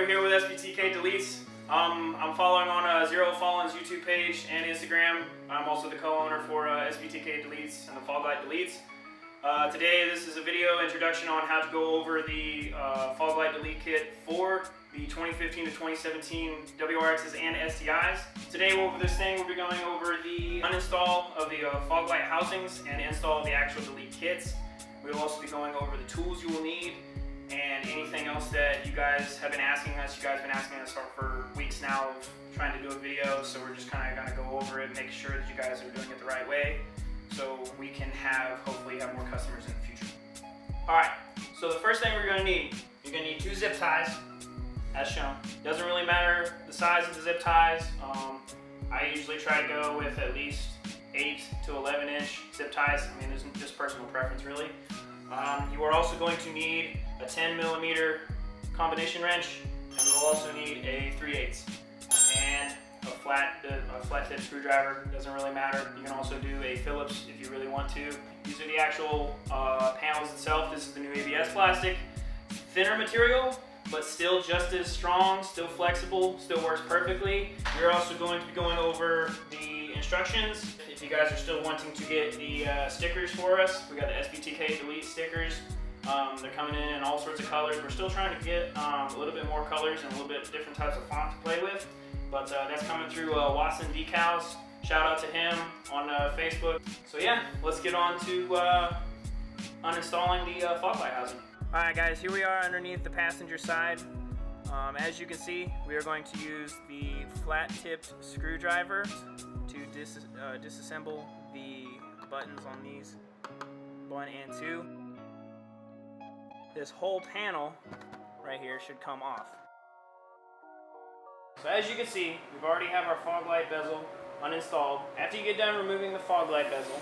over here with SBTKDELETES. I'm following on Zero Fallen's YouTube page and Instagram. I'm also the co-owner for SBTKDELETES and the Fog Light Deletes. Today this is a video introduction on how to go over the Fog Light Delete kit for the 2015 to 2017 WRXs and STIs. Today over this thing we'll be going over the uninstall of the fog light housings and install of the actual delete kits. We will also be going over the tools you will need and anything else that you guys have been asking us. You guys have been asking us for weeks now of trying to do a video, so we're just kind of going to go over it and make sure that you guys are doing it the right way so we can hopefully have more customers in the future. Alright, so the first thing we're going to need, you're going to need 2 zip ties, as shown. Doesn't really matter the size of the zip ties. I usually try to go with at least 8 to 11 inch zip ties. I mean, there's just personal preference really. You are also going to need a 10mm combination wrench, and you'll also need a 3/8 and a flat tip screwdriver. Doesn't really matter. You can also do a Phillips if you really want to. These are the actual panels itself. This is the new ABS plastic. Thinner material, but still just as strong, still flexible, still works perfectly. We're also going to be going over the instructions. If you guys are still wanting to get the stickers for us, we got the SBTKDELETE stickers. They're coming in all sorts of colors. We're still trying to get a little bit more colors and a little bit different types of font to play with, but that's coming through Watson Decals. Shout out to him on Facebook. So yeah, let's get on to uninstalling the fog light housing. Alright guys, here we are underneath the passenger side. As you can see, we are going to use the flat-tipped screwdriver to disassemble the buttons on these 1 and 2. This whole panel right here should come off. So as you can see, we've already have our fog light bezel uninstalled. After you get done removing the fog light bezel,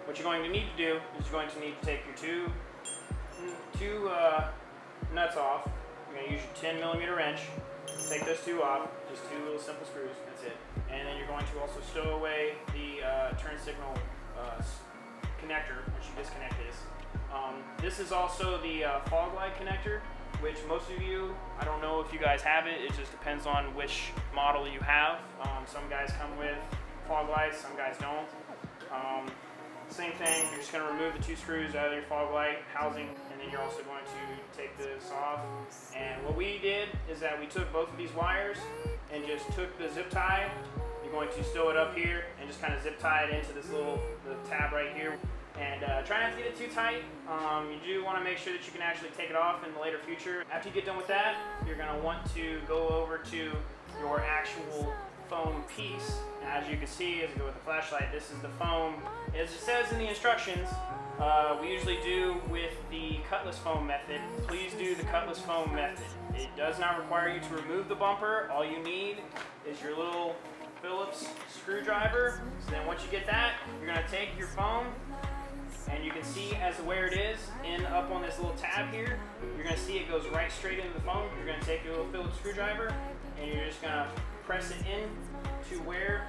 what you're going to need to do is you're going to need to take your two nuts off. You're going to use your 10mm wrench. Take those 2 off, just 2 little simple screws, that's it. And then you're going to also stow away the turn signal connector, once you disconnect this. This is also the fog light connector, which most of you, I don't know if you guys have it, it just depends on which model you have. Some guys come with fog lights, some guys don't. Same thing, you're just going to remove the 2 screws out of your fog light housing, and then you're also going to take this off. And what we did is that we took both of these wires and just took the zip tie. You're going to stow it up here and just kind of zip tie it into this the tab right here. And try not to get it too tight. You do want to make sure that you can actually take it off in the later future. After you get done with that, you're going to want to go over to your actual foam piece. And as you can see, as I go with the flashlight, this is the foam. As it says in the instructions, we usually do with the cutless foam method. Please do the cutless foam method. It does not require you to remove the bumper. All you need is your little Phillips screwdriver. So then once you get that, you're going to take your foam, and you can see as to where it is up on this little tab here. You're going to see it goes right straight into the foam. You're going to take your little Phillips screwdriver and you're just going to press it in to where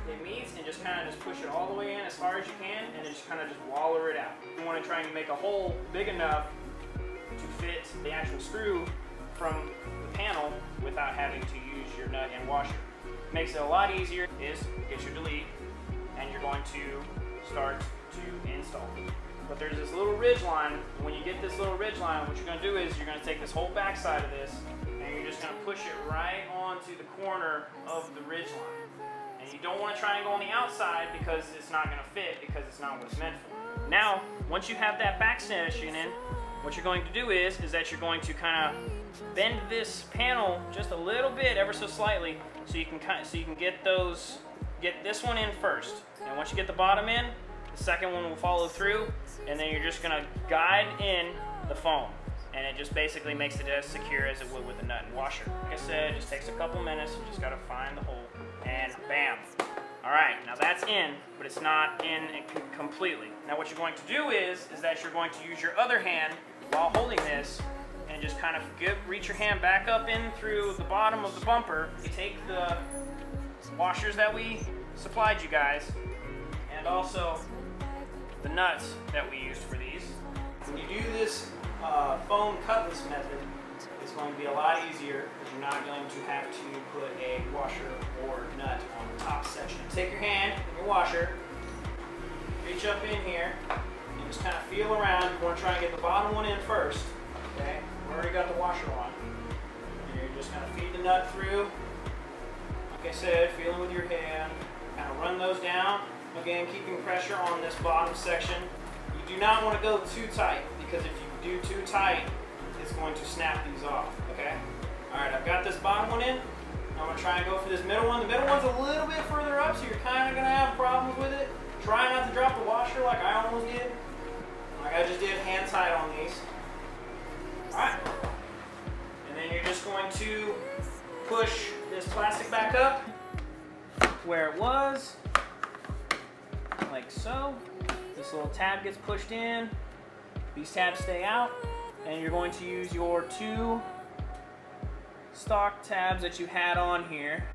it meets and just kind of push it all the way in as far as you can, and then just kind of waller it out. You want to try and make a hole big enough to fit the actual screw from the panel without having to use your nut and washer. Makes it a lot easier is get your delete, and you're going to start to install. But there's this little ridge line. When you get this little ridge line, what you're going to do is you're going to take this whole back side of this and you're just going to push it right onto the corner of the ridge line. And you don't want to try and go on the outside because it's not going to fit, because it's not what it's meant for. Now, once you have that back section in, what you're going to do is that you're going to kind of bend this panel just a little bit, ever so slightly, so you can get this one in first. And once you get the bottom in, the second one will follow through, and then you're just going to guide in the foam. And it just basically makes it as secure as it would with a nut and washer. Like I said, it just takes a couple minutes. You just got to find the hole, and bam. Alright, now that's in, but it's not in completely. Now what you're going to do is that you're going to use your other hand while holding this and just kind of reach your hand back up in through the bottom of the bumper. You take the washers that we supplied you guys, and also the nuts that we used for these. When you do this foam cutless method, it's going to be a lot easier because you're not going to have to put a washer or nut on the top section. Take your hand and your washer, reach up in here, and just kind of feel around. You want to try and get the bottom one in first. Okay, we already got the washer on. And you're just going to feed the nut through. Like I said, feeling with your hand. Kind of run those down. Again, keeping pressure on this bottom section. You do not want to go too tight because if you do too tight, it's going to snap these off, okay? All right, I've got this bottom one in. I'm gonna try and go for this middle one. The middle one's a little bit further up, so you're kind of gonna have problems with it. Try not to drop the washer like I almost did. Like I just did, hand tight on these. All right. And then you're just going to push this plastic back up where it was, like so. This little tab gets pushed in. These tabs stay out. And you're going to use your 2 stock tabs that you had on here.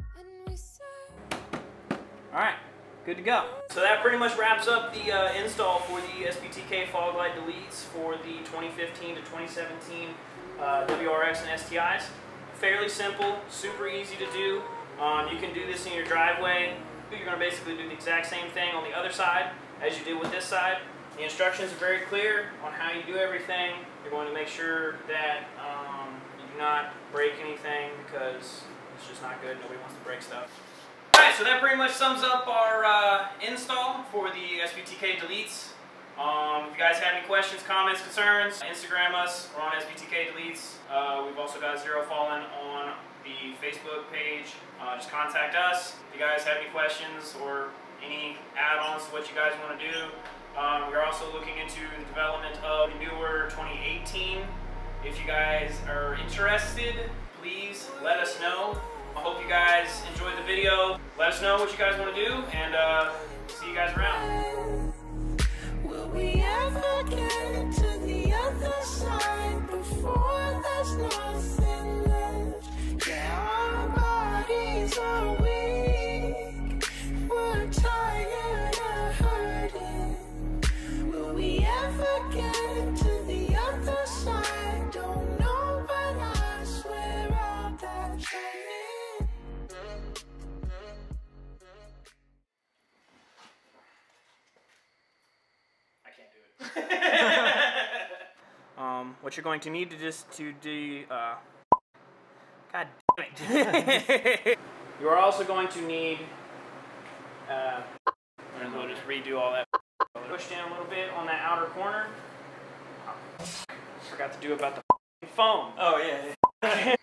All right, good to go. So that pretty much wraps up the install for the SBTK Fog Light Deletes for the 2015 to 2017 WRX and STIs. Fairly simple, super easy to do. You can do this in your driveway. You're going to basically do the exact same thing on the other side as you did with this side. The instructions are very clear on how you do everything. You're going to make sure that you do not break anything because it's just not good. Nobody wants to break stuff. Alright, so that pretty much sums up our install for the SBTK Deletes. If you guys have any questions, comments, concerns, Instagram us. We're on SBTK Deletes. We've also got Zero Fallen on the Facebook page. Just contact us. If you guys have any questions or any add-ons to what you guys want to do. We're also looking into the development of the newer 2018. If you guys are interested, please let us know. I hope you guys enjoyed the video. Let us know what you guys want to do, and see you guys around. Will we ever get to the other side before there's nothing left? Yeah, our bodies are weak. We're tired of hurting. Will we ever get to the other side? Don't know, but I swear I'll die trying. I can't do it. What you're going to need to do, God damn it. You are also going to need, we'll just redo all that. Push down a little bit on that outer corner. Forgot to do about the phone. Oh, yeah.